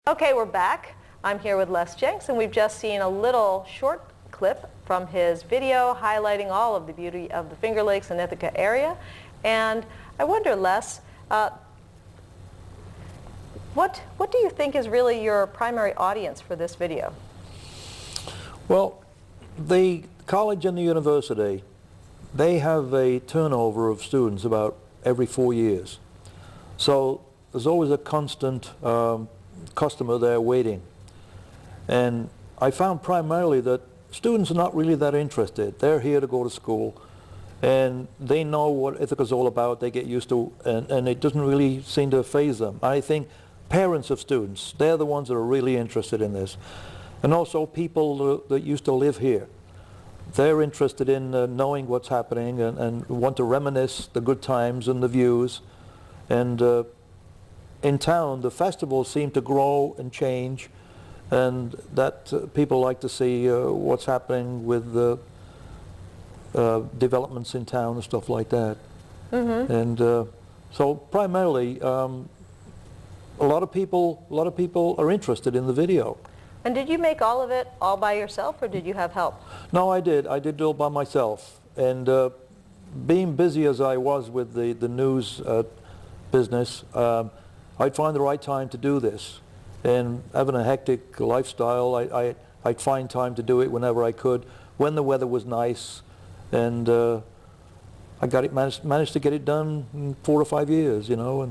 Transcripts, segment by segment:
Okay, we're back. I'm here with Les Jinks, and we've just seen a little short clip from his video highlighting all of the beauty of the Finger Lakes and Ithaca area. And I wonder, Les, what do you think is really your primary audience for this video? Well, the college and the university, they have a turnover of students about every 4 years. So there's always a constant customer there waiting. And I found primarily that students are not really that interested. They're here to go to school, and they know what Ithaca's all about. They get used to, and it doesn't really seem to faze them. I think parents of students, they're the ones that are really interested in this. And also people that used to live here. They're interested in knowing what's happening and want to reminisce the good times and the views. And in town, the festivals seem to grow and change, and that people like to see what's happening with the developments in town and stuff like that. Mm-hmm. And so primarily, a lot of people are interested in the video. And did you make all of it all by yourself, or did you have help? No, I did. I did it all by myself. And being busy as I was with the news business, I'd find the right time to do this. And having a hectic lifestyle, I'd find time to do it whenever I could, when the weather was nice. And I got it managed to get it done in 4 or 5 years, you know.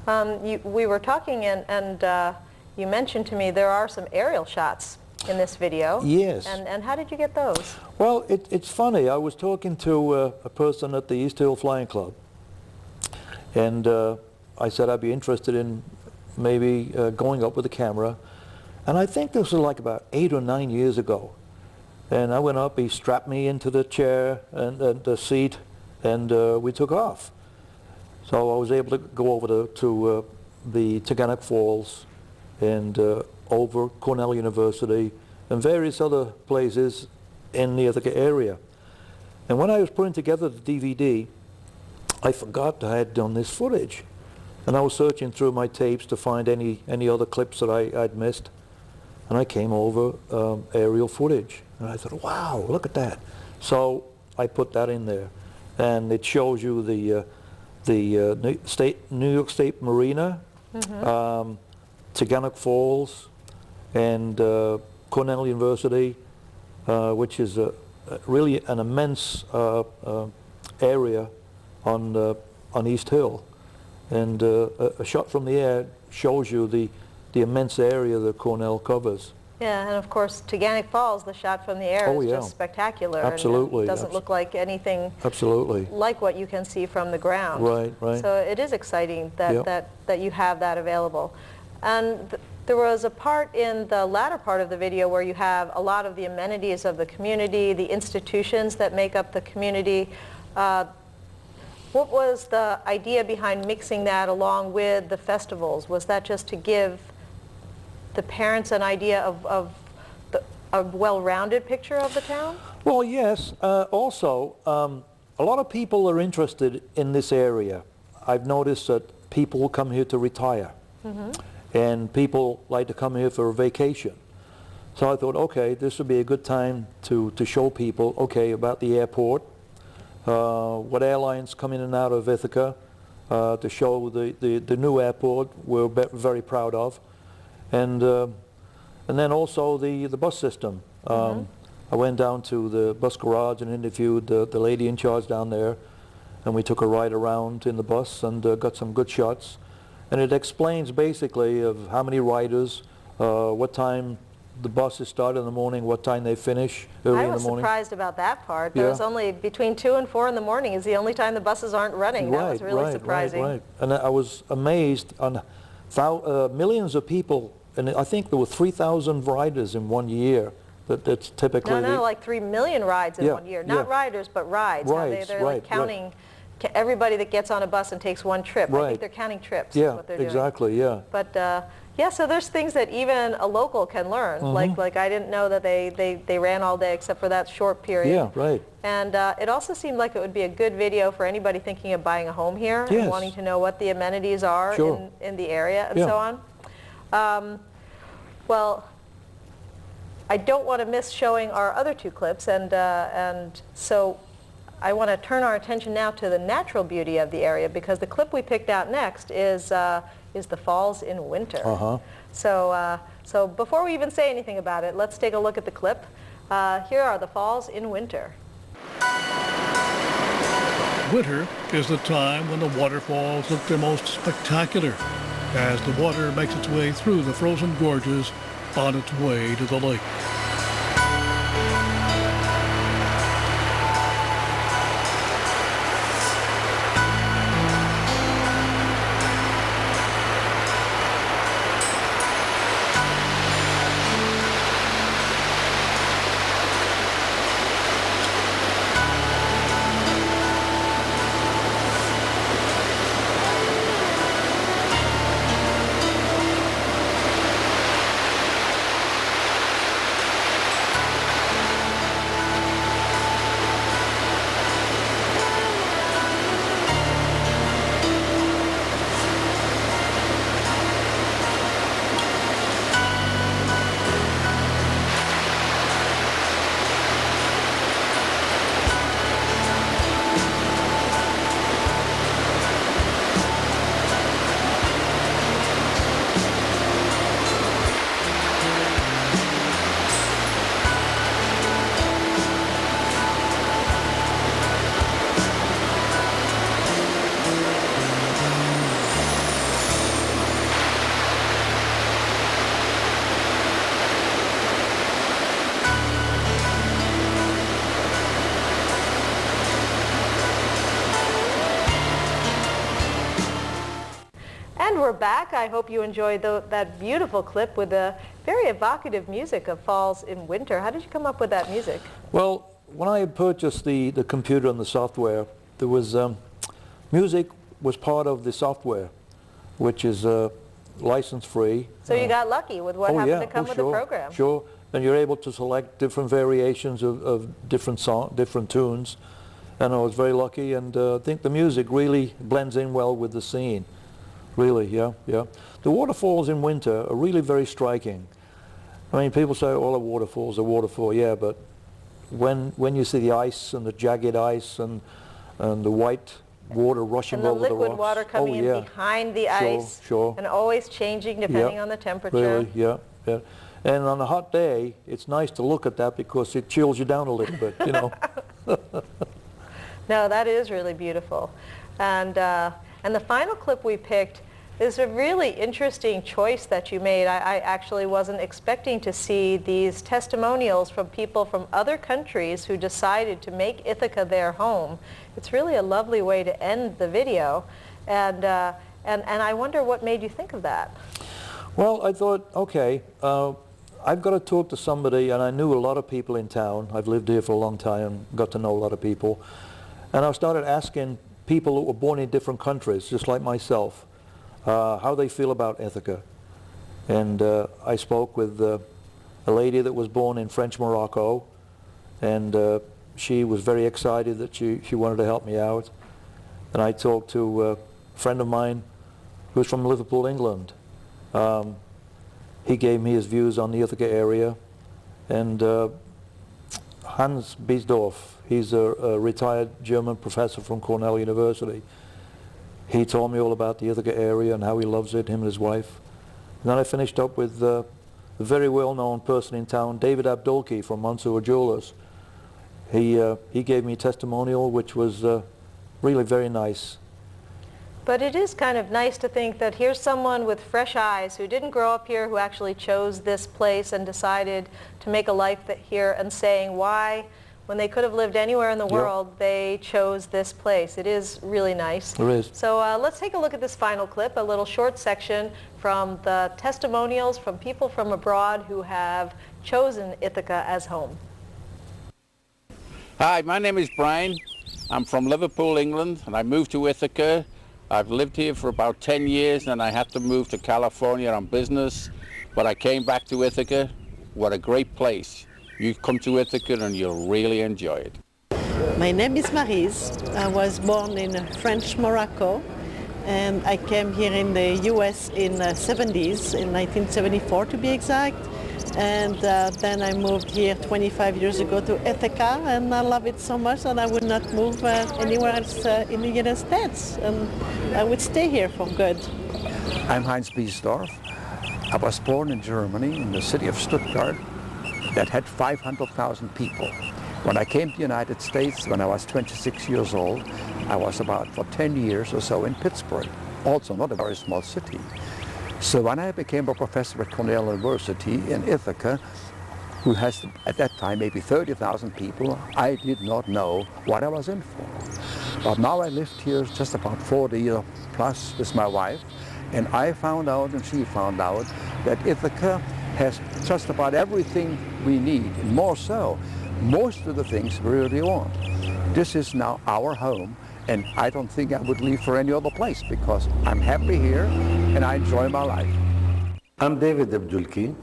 And we were talking, and you mentioned to me there are some aerial shots in this video. Yes. And how did you get those? Well, it's funny. I was talking to a person at the East Hill Flying Club, and I said I'd be interested in maybe going up with a camera. And I think this was like about 8 or 9 years ago. And I went up, he strapped me into the chair and the seat, and we took off. So I was able to go over to the Teganic Falls and over Cornell University and various other places in the Ithaca area. And when I was putting together the DVD, I forgot I had done this footage. And I was searching through my tapes to find any other clips that I'd missed. And I came over aerial footage. And I thought, wow, look at that. So I put that in there. And it shows you the New York State Marina, mm-hmm. Teganic Falls, and Cornell University, which is really an immense area on East Hill. And a shot from the air shows you the immense area that Cornell covers. Yeah, and of course, Teganic Falls, the shot from the air is just spectacular. Absolutely. And it doesn't look like anything absolutely like what you can see from the ground. Right, right. So it is exciting that, yep. that you have that available. And there was a part in the latter part of the video where you have a lot of the amenities of the community, the institutions that make up the community. What was the idea behind mixing that along with the festivals? Was that just to give the parents an idea of a well-rounded picture of the town? Well, yes. Also, a lot of people are interested in this area. I've noticed that people come here to retire, mm-hmm. and people like to come here for a vacation. So I thought, okay, this would be a good time to show people, okay, about the airport, what airlines come in and out of Ithaca, to show the new airport we're very proud of, and then also the bus system. Mm-hmm. I went down to the bus garage and interviewed the lady in charge down there, and we took a ride around in the bus and got some good shots. And it explains basically of how many riders, what time the buses start in the morning, what time they finish early in the morning. I was surprised about that part. Yeah. There was only between 2 and 4 in the morning is the only time the buses aren't running. Right, that was really surprising. Right. And I was amazed on millions of people, and I think there were 3,000 riders in 1 year. That's typically... No, like 3 million rides in 1 year. Not riders, but rides. They're like counting everybody that gets on a bus and takes one trip. I think they're counting trips. Yeah, is what they're doing. exactly, yeah. But yeah, so there's things that even a local can learn. Mm-hmm. Like I didn't know that they ran all day except for that short period. Yeah, right. And it also seemed like it would be a good video for anybody thinking of buying a home here and wanting to know what the amenities are in the area and so on. Well, I don't want to miss showing our other two clips, and so I want to turn our attention now to the natural beauty of the area, because the clip we picked out next is the falls in winter. Uh-huh. So before we even say anything about it, let's take a look at the clip. Here are the falls in winter. Winter is the time when the waterfalls look their most spectacular, as the water makes its way through the frozen gorges on its way to the lake. And we're back. I hope you enjoyed that beautiful clip with the very evocative music of falls in winter. How did you come up with that music? Well, when I purchased the computer and the software, there was music was part of the software, which is license free. So you got lucky with what happened to come with sure, the program. Sure, and you're able to select different variations of different tunes, and I was very lucky, and I think the music really blends in well with the scene. Really, yeah. The waterfalls in winter are really very striking. I mean, people say, "Oh, a waterfall's a waterfall." Yeah, but when you see the ice and the jagged ice and the white water rushing and the over the rocks. liquid water coming in behind the ice, Sure. and always changing depending on the temperature. Really, yeah. And on a hot day, it's nice to look at that because it chills you down a little bit, you know. No, that is really beautiful. And the final clip we picked is a really interesting choice that you made. I actually wasn't expecting to see these testimonials from people from other countries who decided to make Ithaca their home. It's really a lovely way to end the video. And I wonder what made you think of that. Well, I thought, okay, I've got to talk to somebody, and I knew a lot of people in town. I've lived here for a long time, got to know a lot of people. And I started asking people who were born in different countries, just like myself, how they feel about Ithaca. And I spoke with a lady that was born in French Morocco, and she was very excited that she wanted to help me out. And I talked to a friend of mine who's from Liverpool, England. He gave me his views on the Ithaca area. And Hans Biesdorf, he's a retired German professor from Cornell University. He told me all about the Ithaca area and how he loves it, him and his wife. And then I finished up with a very well-known person in town, David Abdulki from Mansour Jewelers. He gave me a testimonial which was really very nice. But it is kind of nice to think that here's someone with fresh eyes who didn't grow up here, who actually chose this place and decided to make a life here, and saying why, when they could have lived anywhere in the world, they chose this place. It is really nice. It is. So let's take a look at this final clip, a little short section from the testimonials from people from abroad who have chosen Ithaca as home. Hi, my name is Brian. I'm from Liverpool, England, and I moved to Ithaca. I've lived here for about 10 years, and I had to move to California on business, but I came back to Ithaca. What a great place. You come to Ithaca and you'll really enjoy it. My name is Maryse. I was born in French Morocco, and I came here in the US in the 70s, in 1974 to be exact. And then I moved here 25 years ago to Ithaca, and I love it so much that I would not move anywhere else in the United States, and I would stay here for good. I'm Heinz Biesdorf. I was born in Germany, in the city of Stuttgart, that had 500,000 people. When I came to the United States, when I was 26 years old, I was about for 10 years or so in Pittsburgh, also not a very small city. So when I became a professor at Cornell University in Ithaca, who has at that time maybe 30,000 people, I did not know what I was in for. But now I lived here just about 40 years plus with my wife, and I found out and she found out that Ithaca has just about everything we need, and more so, most of the things we really want. This is now our home, and I don't think I would leave for any other place because I'm happy here and I enjoy my life. I'm David Abdulki,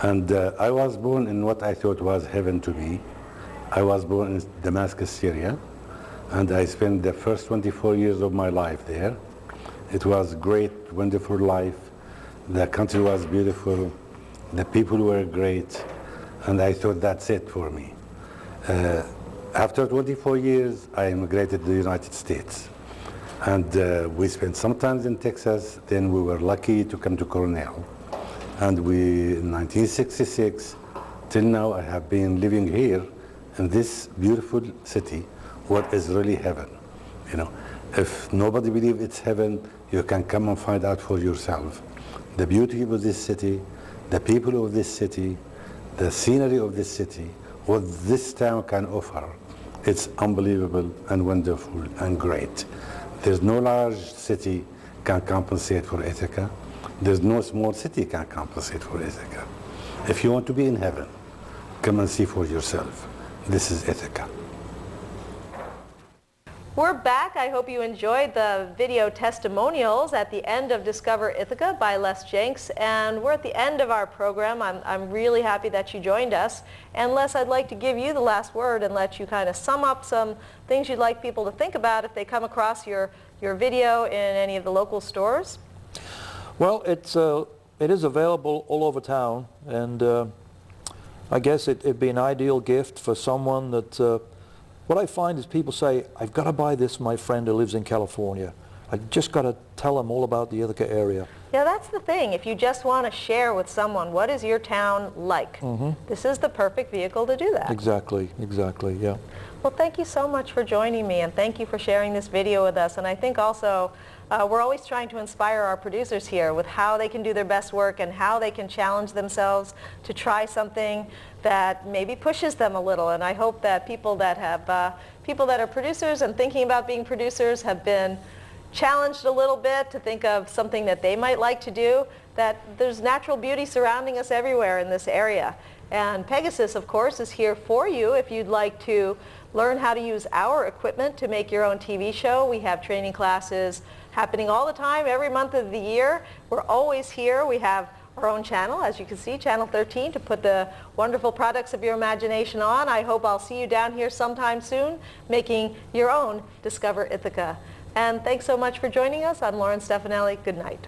and I was born in what I thought was heaven to me. I was born in Damascus, Syria, and I spent the first 24 years of my life there. It was a great, wonderful life. The country was beautiful. The people were great, and I thought that's it for me. After 24 years, I immigrated to the United States. And we spent some time in Texas, then we were lucky to come to Cornell. And in 1966, till now, I have been living here in this beautiful city, what is really heaven. You know, if nobody believes it's heaven, you can come and find out for yourself. The beauty of this city, the people of this city, the scenery of this city, what this town can offer, it's unbelievable and wonderful and great. There's no large city can compensate for Ithaca. There's no small city can compensate for Ithaca. If you want to be in heaven, come and see for yourself. This is Ithaca. We're back. I hope you enjoyed the video testimonials at the end of Discover Ithaca by Les Jinks. And we're at the end of our program. I'm really happy that you joined us. And Les, I'd like to give you the last word and let you kind of sum up some things you'd like people to think about if they come across your video in any of the local stores. Well, it is available all over town, and I guess it'd be an ideal gift for someone that what I find is people say, I've got to buy this for my friend who lives in California. I just got to tell them all about the Ithaca area. Yeah, that's the thing. If you just want to share with someone, what is your town like? This is the perfect vehicle to do that. Exactly, yeah. Well, thank you so much for joining me, and thank you for sharing this video with us. And I think also we're always trying to inspire our producers here with how they can do their best work and how they can challenge themselves to try something that maybe pushes them a little. And I hope that people that are producers and thinking about being producers have been challenged a little bit to think of something that they might like to do, that there's natural beauty surrounding us everywhere in this area. And Pegasys, of course, is here for you if you'd like to learn how to use our equipment to make your own TV show. We have training classes happening all the time, every month of the year. We're always here. We have our own channel, as you can see, Channel 13, to put the wonderful products of your imagination on. I hope I'll see you down here sometime soon making your own Discover Ithaca. And thanks so much for joining us. I'm Lauren Stefanelli. Good night.